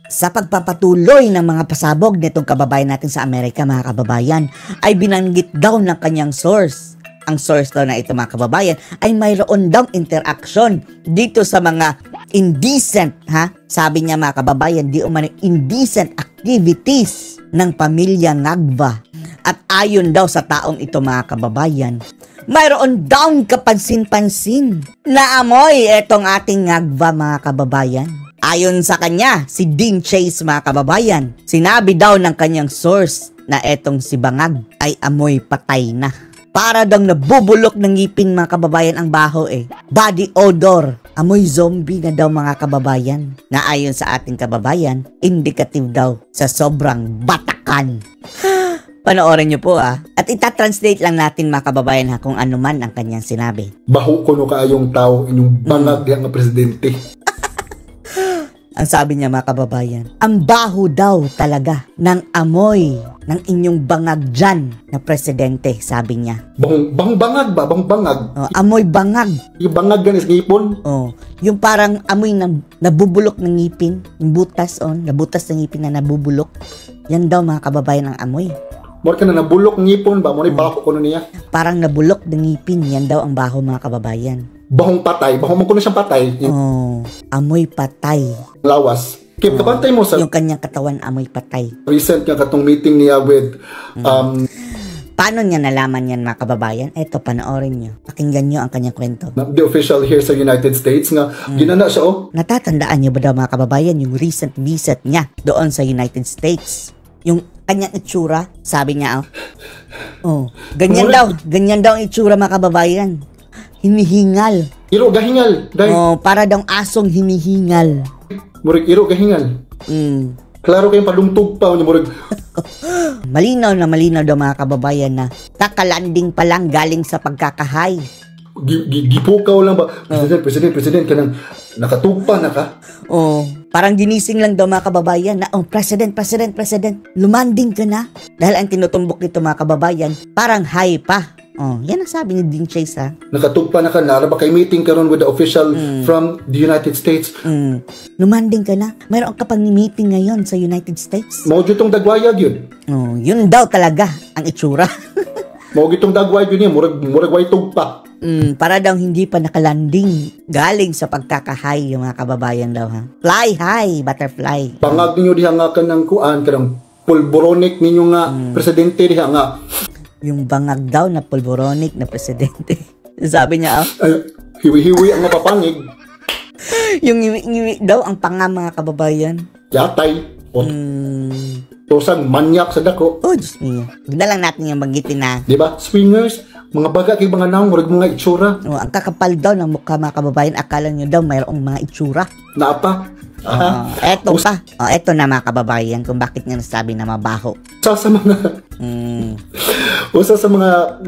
Sa pagpapatuloy ng mga pasabog nitong kababayan natin sa Amerika, mga kababayan, ay binanggit daw ng kanyang source. Ang source daw na ito, mga kababayan, ay mayroon daw interaction dito sa mga indecent, sabi niya, mga kababayan, di umano indecent activities ng pamilya Ngagva. At ayon daw sa taong ito, mga kababayan, mayroon daw kapansin-pansin na amoy etong ating Ngagva, mga kababayan. Ayon sa kanya, si Dean Chase, mga kababayan, sinabi daw ng kanyang source na etong si Bangag ay amoy patay na. Para daw nabubulok ng ngipin, mga kababayan, ang baho Body odor. Amoy zombie na daw, mga kababayan. Na ayon sa ating kababayan, indicative daw sa sobrang batakan. Panoorin niyo po At itatranslate lang natin, mga kababayan, kung ano man ang kanyang sinabi. Baho ko no kaayong tao inyong bangag diha nga presidente. Ang sabi niya, mga kababayan, ang baho daw talaga ng amoy ng inyong bangag dyan na presidente, sabi niya. Bahong bangag ba? Bahong bangag? Amoy bangag. Yung bangag ganis ngipon? Yung parang amoy na nabubulok ng ngipin, yung butas, nabutas ng ngipin na nabubulok. Yan daw, mga kababayan, ang amoy. Mora ka na nabulok ngipon ba? Mora baho ko niya? Parang nabulok ng ngipin, yan daw ang baho, mga kababayan. Bahong patay, bahong man ko na siyang patay. Amoy patay. Lawas. Kip, kabantay mo sa... Yung kanyang katawan, amoy patay. Recent nga katong meeting niya with... Paano niya nalaman yan, mga kababayan? Eto, panoorin niyo. Pakinggan niyo ang kanyang kwento. The official here sa United States nga, ginana siya Natatandaan niyo ba daw, mga kababayan, yung recent visit niya doon sa United States? Yung kanyang itsura, sabi niya, ganyan daw ang itsura, mga kababayan. Hinihingal. Iro gahingal. Para daw asong hinihingal. Murig iro gahingal. Klaro kayong padungtog pa. Malinaw daw, mga kababayan, na kakalanding pa lang galing sa pagkakahay. Gipukaw lang ba? President, kanang nakatugpa na ka? Parang ginising lang daw, mga kababayan, na President, lumanding ka na. Dahil ang tinutumbok nito, mga kababayan, parang high pa. Yan ang sabi ni Dean Chase, Nakatugpa na ka na. Ba kay meeting karon with the official from the United States? Lumanding ka na. Mayroon ka pang meeting ngayon sa United States. Mao gyud tong dagwayag yun. Yun daw talaga ang itsura. Mao gyud tong dagwayag yun. Murag way tugpa. Para daw hindi pa nakalanding galing sa pagkakahay yung mga kababayan daw, Fly high, butterfly. Bangag ninyo diha nga kanang kuan, kanang pulboronic ninyo nga presidente diha nga. Yung bangag daw na pulboronic na presidente. Sabi niya, hiwi-hiwi ang mapapangig. Yung ngiwi daw ang panga, mga kababayan. Yatay. Tosang manyak sa dako. Diyos niya. Huwag na lang natin yung banggitin na. Diba? Swingers, mga baga kay mga naong, murag mga itsura. Ang kakapal daw ng mukha, mga kababayan. Akala nyo daw mayroong mga itsura. Naapa? Eto pa. Eto na, mga kababayan, kung bakit nga nasabi na mabaho. Sa mga... Usa sa mga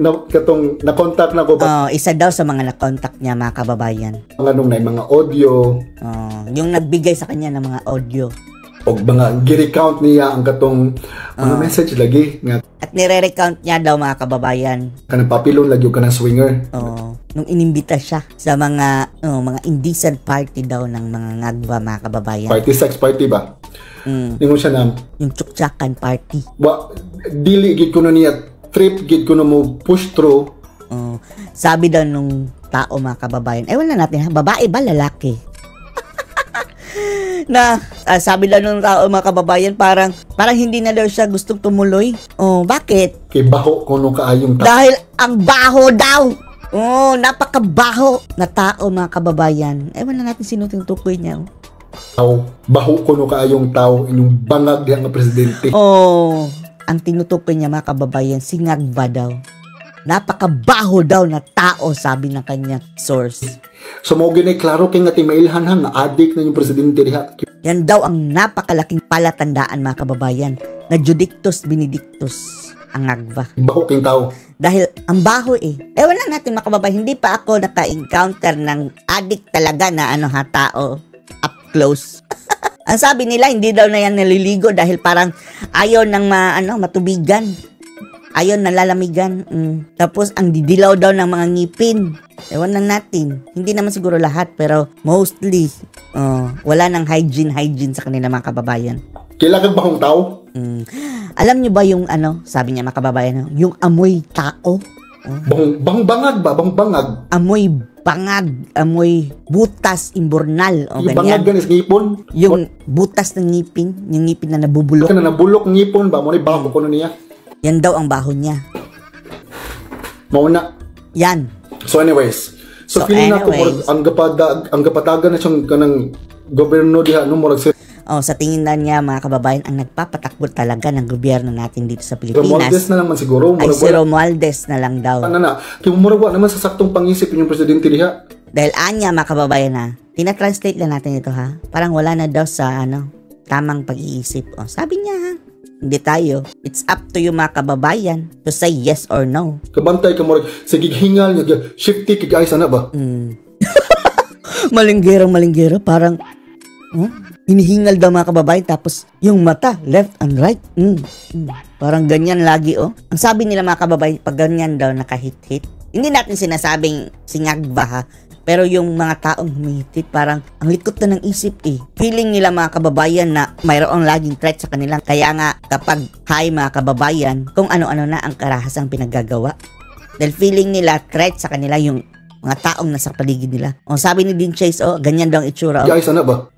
na-contact na ko ba? Isa daw sa mga na-contact niya, mga kababayan. Mga audio. Yung nagbigay sa kanya ng mga audio. O mga gi-recount niya ang katong mga message lagi. At nire-recount niya daw, mga kababayan. Kanang papilon lagi o kanang swinger. Nung inimbita siya sa mga indecent party daw ng mga Ngagva, mga kababayan. Party, sex party ba? Ningon siya na... Yung tsuktsakan party. Dili gid ko niya trip gid ko mo push through. Sabi daw nung tao, mga kababayan, wala natin, babae ba, lalaki? Sabi daw nung tao, mga kababayan, parang hindi na daw siya gustong tumuloy. Bakit? Kay baho kuno kaayong tao. Dahil ang baho daw. Napakabaho na tao, mga kababayan. Wala natin sino tinutukoy niya. Baho kuno kaayong tao inyong bangag diha nga presidente. Ang tinutukoy niya, mga kababayan, si Ngagva daw. Napakabaho daw na tao, sabi ng kanyang source. So mo ginay klaro kay nga timailhan nga adik na yung presidente diha. Yan daw ang napakalaking palatandaan, mga kababayan, na Judictus Benedictus ang Ngagva. Baho kayong tao. Dahil ang baho wala natin, mga kababayan, hindi pa ako naka-encounter ng adik talaga na tao up close. Ang sabi nila, hindi daw na yan naliligo dahil parang ayaw ng matubigan. Ayon, nalalamigan. Tapos, ang didilaw daw ng mga ngipin. Ewan lang natin. Hindi naman siguro lahat, pero mostly, wala nang hygiene sa kanila mga kababayan. Kailangan bahong tao? Alam nyo ba yung sabi niya mga kababayan, yung amoy tao? Bahong bangag ba? Bahong bangag? Amoy bangag, amoy butas imburnal. O, yung bangag ganis ngipon? Yung butas ng ngipin, yung ngipin na nabubulok. Na nabulok ngipon ba? Muna bago ko na niya. Yan daw ang baho niya. Mauna. Yan. So anyways. So feeling nato ang gapatagan na siyang kanang gobyerno diha no murag sa tingin na niya mga kababayan, ang nagpapatakbo talaga ng gobyerno natin dito sa Pilipinas. Romualdez na naman siguro. Ay si Romualdez na lang daw. Kaya murag naman sa saktong pangisip yung presidente diha. Dahil anya mga kababayan tina-translate lang natin ito parang wala na daw sa tamang pag-iisip. Sabi niya hindi tayo. It's up to you mga kababayan to say yes or no. Kabantay ka murag sige hingal niya shifty kig ay sana ba? Malinggera parang hinihingal daw mga kababayan tapos yung mata left and right. Parang ganyan lagi Ang sabi nila mga kababayan pag ganyan daw nakahit-hit. Hindi natin sinasabing singagba pero yung mga taong humihitit parang ang likot na ng isip Feeling nila mga kababayan na mayroong laging threat sa kanila. Kaya nga kapag hi mga kababayan, kung ano-ano na ang karahasang pinaggagawa. Dahil feeling nila threat sa kanila yung mga taong nasa paligid nila. Sabi ni Dean Chase, ganyan daw ang itsura. Ay, sana ba?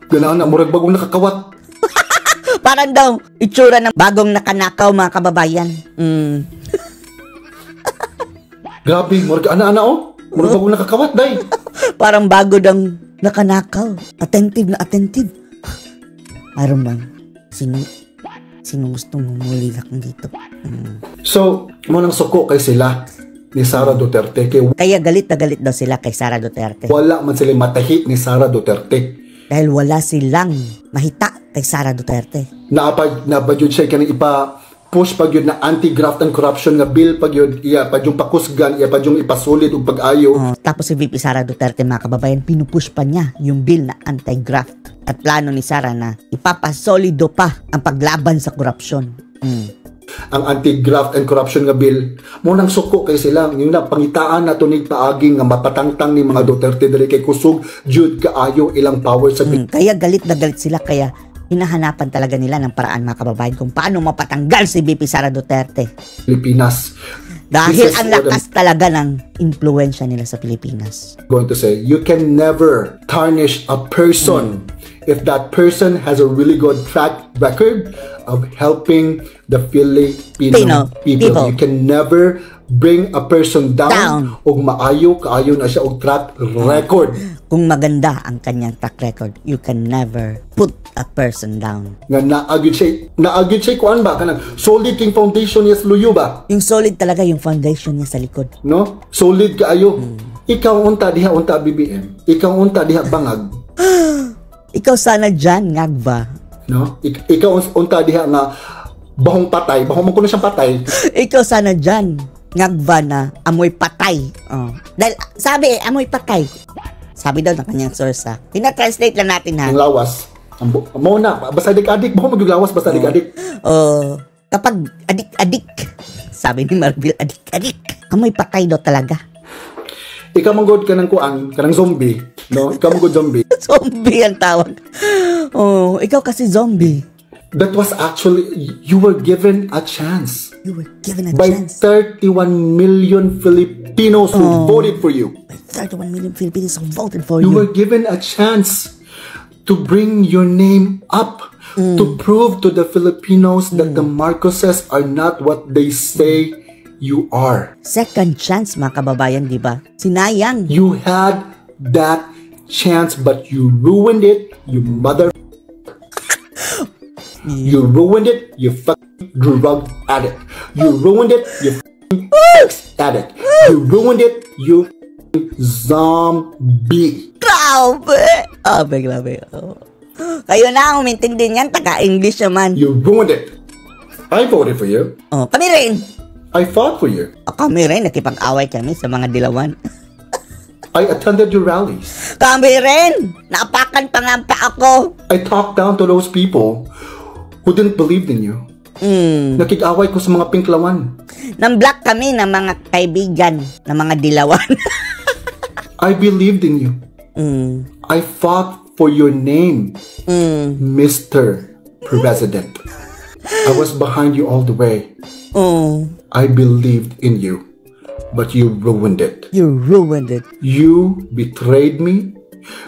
Ganaan na, murag bagong nakakawat. Parang daw itsura ng bagong nakanakaw mga kababayan. Grabe, murag ana-ana murag bagong nakakawat, day. Parang bago daw nakanakaw. Attentive na attentive. Mayroon bang sino gustong humuli lang dito? So, munang suko kay sila ni Sara Duterte. Kaya galit na galit daw sila kay Sara Duterte. Wala man sila matahi ni Sara Duterte. Dahil wala silang mahita kay Sara Duterte. Naapad yun siya kanang push pag yun na anti-graft and corruption nga bill pag yun pag yung pakusgan pag yung ipasulit og pag-ayo. Tapos si VP Sara Duterte mga kababayan pinupush pa niya yung bill na anti-graft at plano ni Sara na ipapasolido pa ang paglaban sa korupsyon. Ang anti-graft and corruption nga bill mo nang suko kay sila yung napangitaan na tunig paaging nga mapatangtang ni mga Duterte dali kay kusog jud kaayo ilang power sa kaya galit na galit sila kaya hinahanapan talaga nila ng paraan mga kababayan kung paano mapatanggal si VP Sara Duterte Pilipinas. Dahil ang lakas talaga ng impluensya nila sa Pilipinas. Going to say, you can never tarnish a person if that person has a really good track record of helping the Filipino people. You can never bring a person down. Og kaayo na siya og track record. Kung maganda ang kanyang track record, you can never put a person down. Nga naagid siya kuan ba kanang solid king foundation niya sa luyo ba? Yung solid talaga yung foundation niya sa likod. No? Solid kaayo. Ikaw unta diha BBM. Ikaw unta diha bangag. Ikaw sana dyan, ngagba. No? Ikaw unta diha nga bahong patay. Bahong man kuno siyang patay. Ikaw sana dyan, ngagba na amoy patay. Dahil sabi amoy patay. Sabi daw ng kanyang source Tina-translate lang natin Ang lawas. Mo na, basta adik-adik. Bahong maglawas basta adik-adik. Kapag adik-adik, sabi ni Marbil, adik-adik. Amoy patay daw talaga. Ikaw manggod ka ng kuan, kanang zombie. No? Ikaw manggod zombie. Zombie ang tawag. Ikaw kasi zombie. That was actually, you were given a chance. You were given a By chance. 31 million Filipinos who voted for you. By 31 million Filipinos who voted for you. You were given a chance to bring your name up. To prove to the Filipinos that the Marcoses are not what they say you are. Second chance mga kababayan, di ba? Sinayang. You had that chance but you ruined it, you mother. You ruined it, you fucking drug addict. You ruined it, you fucking sex addict. You ruined it, you zombie. Grabe! Grabe. Kayo na ang umintindi niyan, taga-English naman. You ruined it. I voted for you. Kami rin. I fought for you. Kami rin, nakipag-away kami sa mga dilawan. I attended your rallies. Kami rin! Naapakan pa nga pa ako. I talked down to those people who didn't believe in you. Nakik-away ko sa mga pinklawan. Nang-block kami ng mga kaibigan, ng mga dilawan. I believed in you. I fought for your name, Mr. President. I was behind you all the way. I believed in you, but you ruined it. You ruined it. You betrayed me.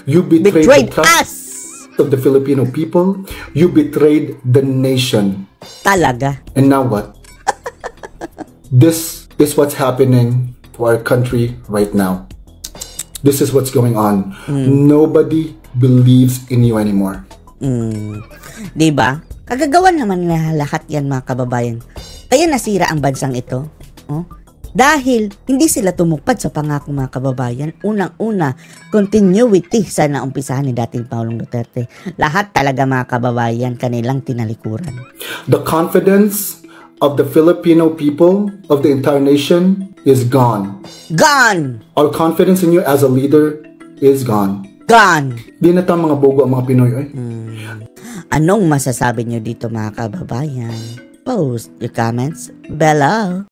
You betrayed the trust of the Filipino people. You betrayed the nation. Talaga. And now what? This is what's happening to our country right now. This is what's going on. Nobody believes in you anymore. Diba? Kagagawa naman na lahat yan, mga kababayan. Kaya nasira ang bansang ito. Dahil hindi sila tumupad sa pangako, mga kababayan. Unang-una, continuity sa naumpisahan ni dating Pangulong Duterte. Lahat talaga, mga kababayan, kanilang tinalikuran. The confidence of the Filipino people, of the entire nation, is gone. Gone! Our confidence in you as a leader is gone. Gone! Di na tayo mga bogo ang mga Pinoy. Anong masasabi nyo dito, mga kababayan? Post your comments below.